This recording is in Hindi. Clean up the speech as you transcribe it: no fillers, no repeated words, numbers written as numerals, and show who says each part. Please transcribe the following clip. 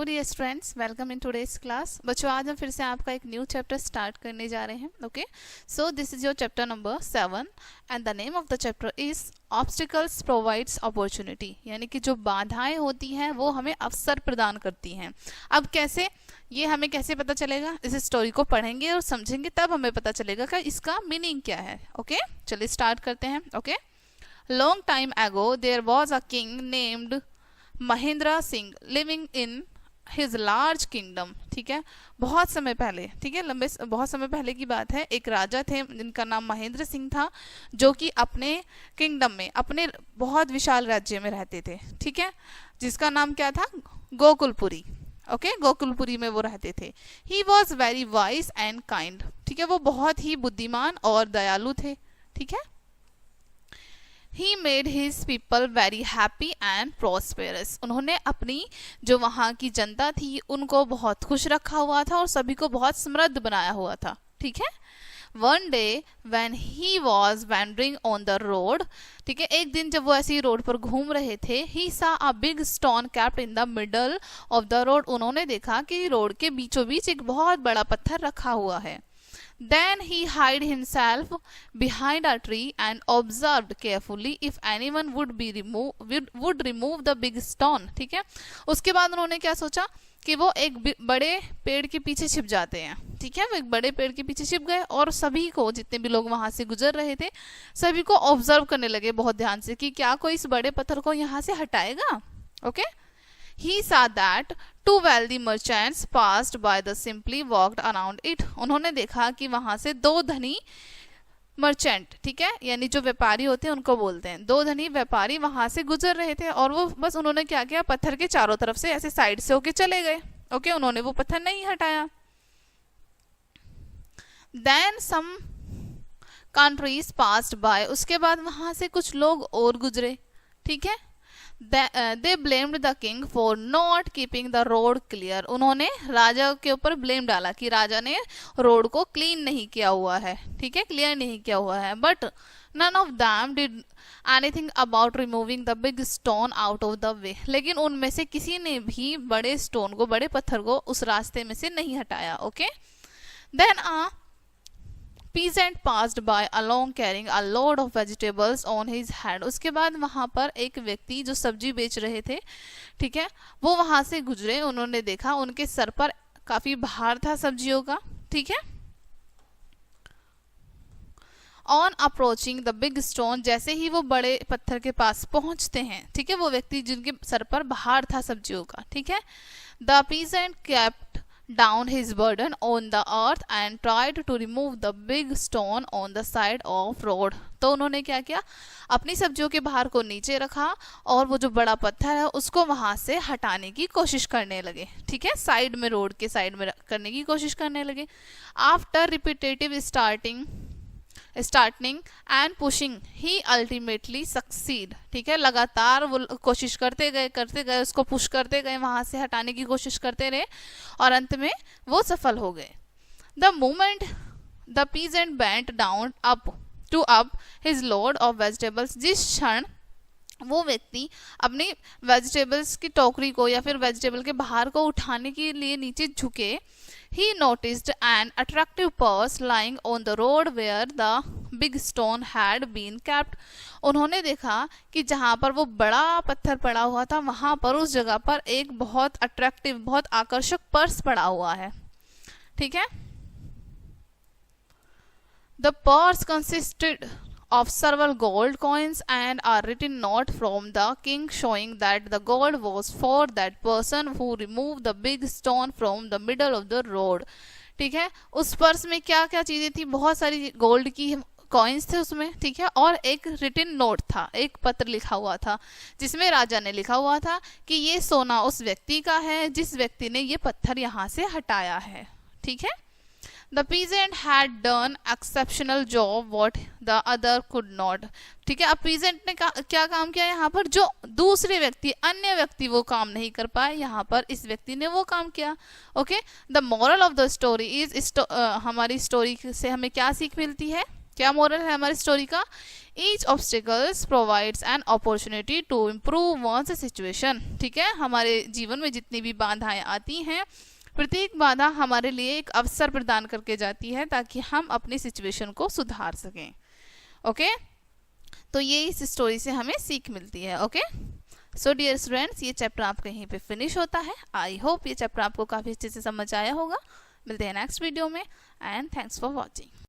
Speaker 1: Hello dear students, welcome in today's class. बच्चों, आज हम फिर से आपका एक न्यू चैप्टर स्टार्ट करने जा रहे हैं। Okay, so this is your chapter number 7 and the name of the chapter is obstacles provides opportunity. यानी कि जो बाधाएं होती हैं वो हमें अवसर प्रदान करती हैं। अब कैसे, ये हमें कैसे पता चलेगा? इस स्टोरी को पढ़ेंगे और समझेंगे तब हमें पता चलेगा कि इसका मीनिंग क्या है। ओके, चलिए स्टार्ट करते हैं। Okay, long time ago there was a king named Mahendra Singh living in his large kingdom. ठीक है, बहुत समय पहले, ठीक है, बहुत समय पहले की बात है। एक राजा थे जिनका नाम महेंद्र सिंह था, जो कि अपने किंगडम में, अपने बहुत विशाल राज्य में रहते थे। ठीक है, जिसका नाम क्या था? गोकुलपुरी। ओके, गोकुलपुरी में वो रहते थे। He was very wise and kind. ठीक है, वो बहुत ही बुद्धिमान और दयालु थे। ठीक है, He made his people very happy and prosperous. उन्होंने अपनी जो वहाँ की जनता थी उनको बहुत खुश रखा हुआ था और सभी को बहुत समृद्ध बनाया हुआ था। ठीक है, One day when he was wandering on the road, ठीक है, एक दिन जब वो ऐसी रोड पर घूम रहे थे, he saw a big stone kept in the middle of the road. उन्होंने देखा कि रोड के बीचों बीच एक बहुत बड़ा पत्थर रखा हुआ है। Then he hid himself behind a tree and observed carefully if anyone would remove the big stone. ठीक है, उसके बाद उन्होंने क्या सोचा कि वो एक बड़े पेड़ के पीछे छिप जाते हैं। ठीक है, वो एक बड़े पेड़ के पीछे छिप गए और सभी को, जितने भी लोग वहां से गुजर रहे थे, सभी को ऑब्जर्व करने लगे बहुत ध्यान से कि क्या कोई इस बड़े पत्थर को यहाँ से हटाएगा। Okay, He saw that two wealthy merchants passed by the simply walked around it. उन्होंने देखा कि वहां से दो धनी मर्चेंट, ठीक है, यानी जो व्यापारी होते हैं उनको बोलते हैं, दो धनी व्यापारी वहां से गुजर रहे थे और वो बस उन्होंने क्या किया, पत्थर के चारों तरफ से ऐसे साइड से होके चले गए। ओके, उन्होंने वो पत्थर नहीं हटाया। Then some countries passed by. उसके बाद वहां से कुछ लोग और गुजरे। ठीक है, they blamed the king for not keeping the road clear. उन्होंने राजा के ऊपर ब्लेम डाला कि राजा ने रोड को क्लीन नहीं किया हुआ है। ठीक है, क्लियर नहीं किया हुआ है। But none of them did anything about removing the big stone out of the way. लेकिन उनमें से किसी ने भी बड़े स्टोन को, बड़े पत्थर को उस रास्ते में से नहीं हटाया। Okay, then a peasant passed by along carrying a load of vegetables on his head. उसके बाद वहां पर एक व्यक्ति जो सब्जी बेच रहे थे, ठीक है, वो वहां से गुजरे। उन्होंने देखा उनके सर पर काफी भार था सब्जियों का। ठीक है, on approaching the big stone, जैसे ही वो बड़े पत्थर के पास पहुंचते हैं, ठीक है, वो व्यक्ति जिनके सर पर भार था सब्जियों का, ठीक है, the pheasant kept down his burden on the earth and tried to remove the big stone on the side of road. तो उन्होंने क्या किया, अपनी सब्जियों के भार को नीचे रखा और वो जो बड़ा पत्थर है उसको वहां से हटाने की कोशिश करने लगे। ठीक है, साइड में, रोड के साइड में करने की कोशिश करने लगे। After repetitive starting and pushing he ultimately succeed. ठीक है, लगातार वो कोशिश करते गए, उसको पुश करते गए, वहां से हटाने की कोशिश करते रहे और अंत में वो सफल हो गए। The moment the peasant bent down up his load of vegetables, जिस क्षण वो व्यक्ति अपनी वेजिटेबल्स की टोकरी को या फिर वेजिटेबल के बाहर को उठाने के लिए नीचे झुके, he noticed an attractive purse lying on the road where the big stone had been kept. उन्होंने देखा कि जहां पर वो बड़ा पत्थर पड़ा हुआ था वहां पर, उस जगह पर एक बहुत अट्रैक्टिव, बहुत आकर्षक पर्स पड़ा हुआ है। ठीक है, the purse consisted of several gold coins and a written note from the king showing that the gold was for that person who removed the big stone from the middle of the road. ठीक है, उस पर्स में क्या क्या चीजें थी, बहुत सारी गोल्ड की कॉइन्स थे उसमें। ठीक है, और एक रिटन नोट था, एक पत्र लिखा हुआ था जिसमें राजा ने लिखा हुआ था कि ये सोना उस व्यक्ति का है जिस व्यक्ति ने ये पत्थर यहाँ से हटाया है। ठीक है, The peasant had done exceptional job what the other could not. ठीक है, अब peasant ने क्या काम किया यहाँ पर, जो दूसरे व्यक्ति, अन्य व्यक्ति वो काम नहीं कर पाए, यहाँ पर इस व्यक्ति ने वो काम किया। Okay, the moral of the story is, हमारी स्टोरी से हमें क्या सीख मिलती है? क्या मोरल है हमारी स्टोरी का? Each obstacles provides an opportunity to improve one's situation. ठीक है, हमारे जीवन में जितनी भी बाधाएं आती हैं, प्रत्येक बाधा हमारे लिए एक अवसर प्रदान करके जाती है ताकि हम अपनी सिचुएशन को सुधार सकें। ओके, तो ये इस स्टोरी से हमें सीख मिलती है। ओके, सो डियर स्टूडेंट्स, ये चैप्टर आपका यहीं पे फिनिश होता है। आई होप ये चैप्टर आपको काफ़ी अच्छे से समझ आया होगा। मिलते हैं नेक्स्ट वीडियो में, एंड थैंक्स फॉर वॉचिंग।